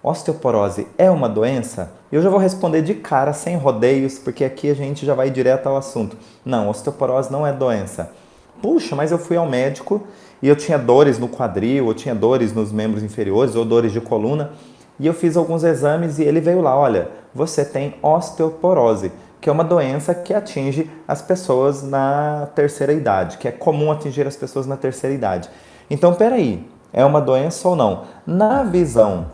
Osteoporose é uma doença? Eu já vou responder de cara, sem rodeios, porque aqui a gente já vai direto ao assunto. Não, osteoporose não é doença. Puxa, mas eu fui ao médico e eu tinha dores no quadril, eu tinha dores nos membros inferiores ou dores de coluna, e eu fiz alguns exames e ele veio lá, olha, você tem osteoporose, que é uma doença que atinge as pessoas na terceira idade, que é comum atingir as pessoas na terceira idade. Então, peraí, é uma doença ou não? Na visão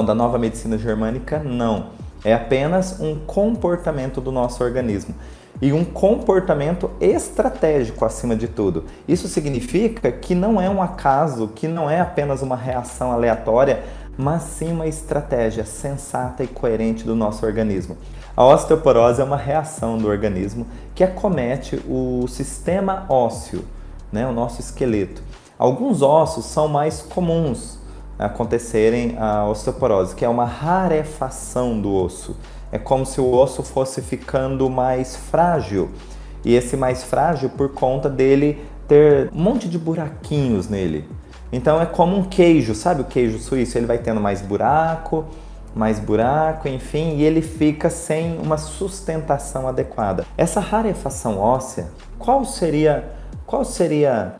da nova medicina germânica, não. É apenas um comportamento do nosso organismo. E um comportamento estratégico acima de tudo. Isso significa que não é um acaso, que não é apenas uma reação aleatória, mas sim uma estratégia sensata e coerente do nosso organismo. A osteoporose é uma reação do organismo que acomete o sistema ósseo, né, o nosso esqueleto. Alguns ossos são mais comuns acontecerem a osteoporose, que é uma rarefação do osso. É como se o osso fosse ficando mais frágil. E esse mais frágil por conta dele ter um monte de buraquinhos nele. Então é como um queijo, sabe o queijo suíço? Ele vai tendo mais buraco, enfim, e ele fica sem uma sustentação adequada. Essa rarefação óssea, qual seria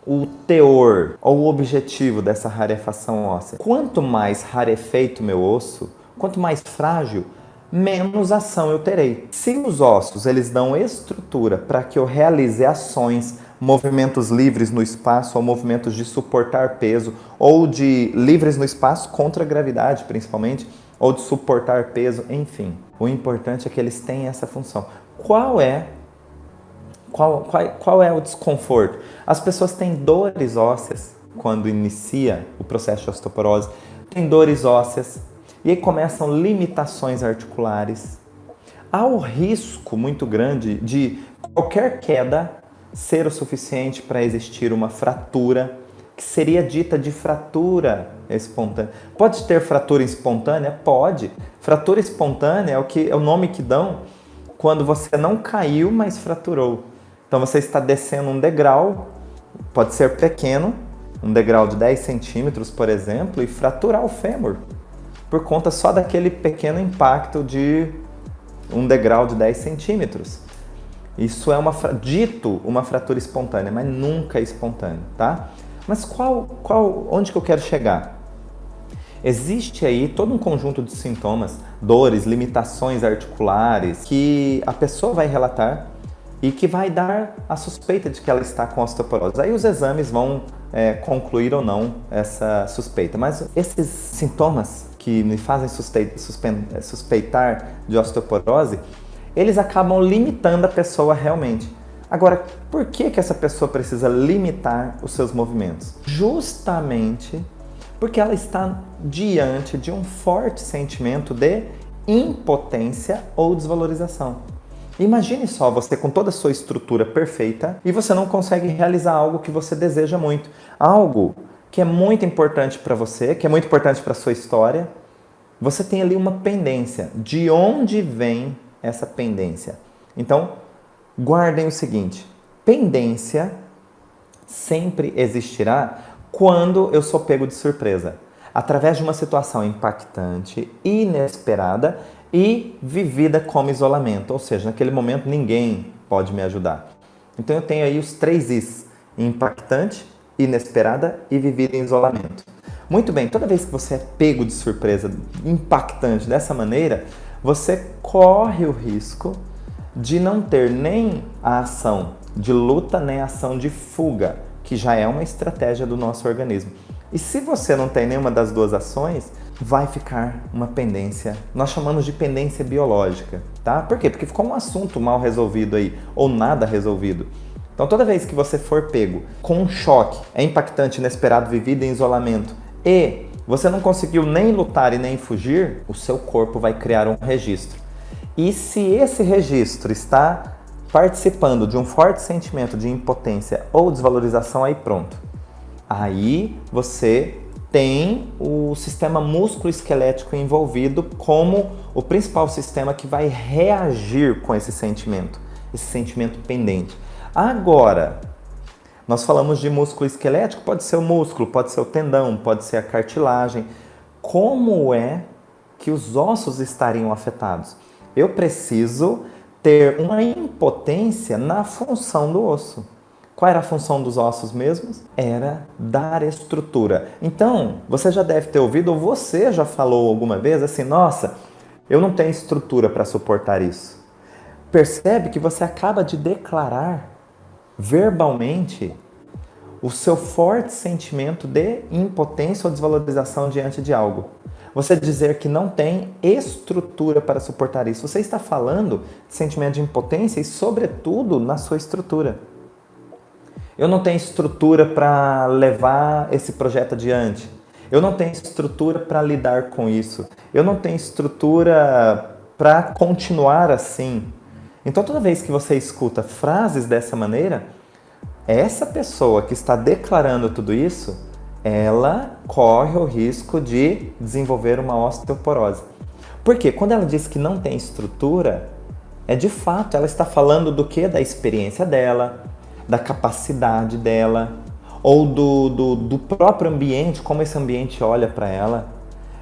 o teor ou o objetivo dessa rarefação óssea? Quanto mais rarefeito meu osso, quanto mais frágil, menos ação eu terei. Se os ossos eles dão estrutura para que eu realize ações, movimentos livres no espaço, ou movimentos de suportar peso, ou de livres no espaço contra a gravidade principalmente, ou de suportar peso, enfim. O importante é que eles têm essa função. Qual é o desconforto? As pessoas têm dores ósseas quando inicia o processo de osteoporose, têm dores ósseas e aí começam limitações articulares. Há o risco muito grande de qualquer queda ser o suficiente para existir uma fratura, que seria dita de fratura espontânea. Pode ter fratura espontânea? Pode. Fratura espontânea é o nome que dão quando você não caiu, mas fraturou. Então você está descendo um degrau, pode ser pequeno, um degrau de 10 centímetros, por exemplo, e fraturar o fêmur, por conta só daquele pequeno impacto de um degrau de 10 centímetros. Isso é dito uma fratura espontânea, mas nunca é espontâneo, tá? Mas onde que eu quero chegar? Existe aí todo um conjunto de sintomas, dores, limitações articulares, que a pessoa vai relatar e que vai dar a suspeita de que ela está com osteoporose. Aí os exames vão concluir ou não essa suspeita. Mas esses sintomas que me fazem suspeitar de osteoporose, eles acabam limitando a pessoa realmente. Agora, por que essa pessoa precisa limitar os seus movimentos? Justamente porque ela está diante de um forte sentimento de impotência ou desvalorização. Imagine só você com toda a sua estrutura perfeita e você não consegue realizar algo que você deseja muito. Algo que é muito importante para você, que é muito importante para a sua história. Você tem ali uma pendência. De onde vem essa pendência? Então, guardem o seguinte: pendência sempre existirá quando eu sou pego de surpresa, através de uma situação impactante, inesperada e vivida como isolamento, ou seja, naquele momento ninguém pode me ajudar. Então eu tenho aí os 3 Is: impactante, inesperada e vivida em isolamento. Muito bem, toda vez que você é pego de surpresa, impactante dessa maneira, você corre o risco de não ter nem a ação de luta, nem a ação de fuga, que já é uma estratégia do nosso organismo. E se você não tem nenhuma das duas ações, vai ficar uma pendência, nós chamamos de pendência biológica, tá? Por quê? Porque ficou um assunto mal resolvido aí, ou nada resolvido. Então toda vez que você for pego com um choque, é impactante, inesperado, vivido em isolamento, e você não conseguiu nem lutar e nem fugir, o seu corpo vai criar um registro. E se esse registro está participando de um forte sentimento de impotência ou desvalorização, aí pronto. Aí você tem o sistema músculo-esquelético envolvido como o principal sistema que vai reagir com esse sentimento pendente. Agora, nós falamos de músculo esquelético, pode ser o músculo, pode ser o tendão, pode ser a cartilagem. como é que os ossos estariam afetados. Eu preciso ter uma impotência na função do osso. Qual era a função dos ossos mesmos? Era dar estrutura. Então, você já deve ter ouvido, ou você já falou alguma vez assim, nossa, eu não tenho estrutura para suportar isso. Percebe que você acaba de declarar verbalmente o seu forte sentimento de impotência ou desvalorização diante de algo. Você dizer que não tem estrutura para suportar isso. Você está falando de sentimento de impotência e, sobretudo, na sua estrutura. Eu não tenho estrutura para levar esse projeto adiante. Eu não tenho estrutura para lidar com isso. Eu não tenho estrutura para continuar assim. Então, toda vez que você escuta frases dessa maneira, essa pessoa que está declarando tudo isso, ela corre o risco de desenvolver uma osteoporose. Por quê? Quando ela diz que não tem estrutura, de fato ela está falando do quê? Da experiência dela, da capacidade dela, ou do próprio ambiente, como esse ambiente olha para ela.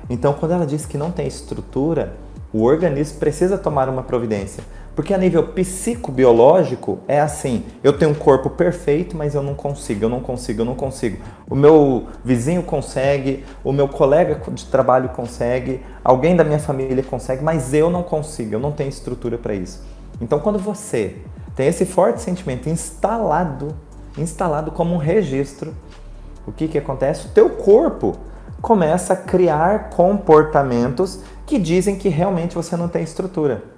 Então, quando ela diz que não tem estrutura, o organismo precisa tomar uma providência. Porque a nível psicobiológico é assim, eu tenho um corpo perfeito, mas eu não consigo. O meu vizinho consegue, o meu colega de trabalho consegue, alguém da minha família consegue, mas eu não consigo, eu não tenho estrutura para isso. Então, quando você tem esse forte sentimento instalado como um registro, o que acontece? O teu corpo começa a criar comportamentos que dizem que realmente você não tem estrutura.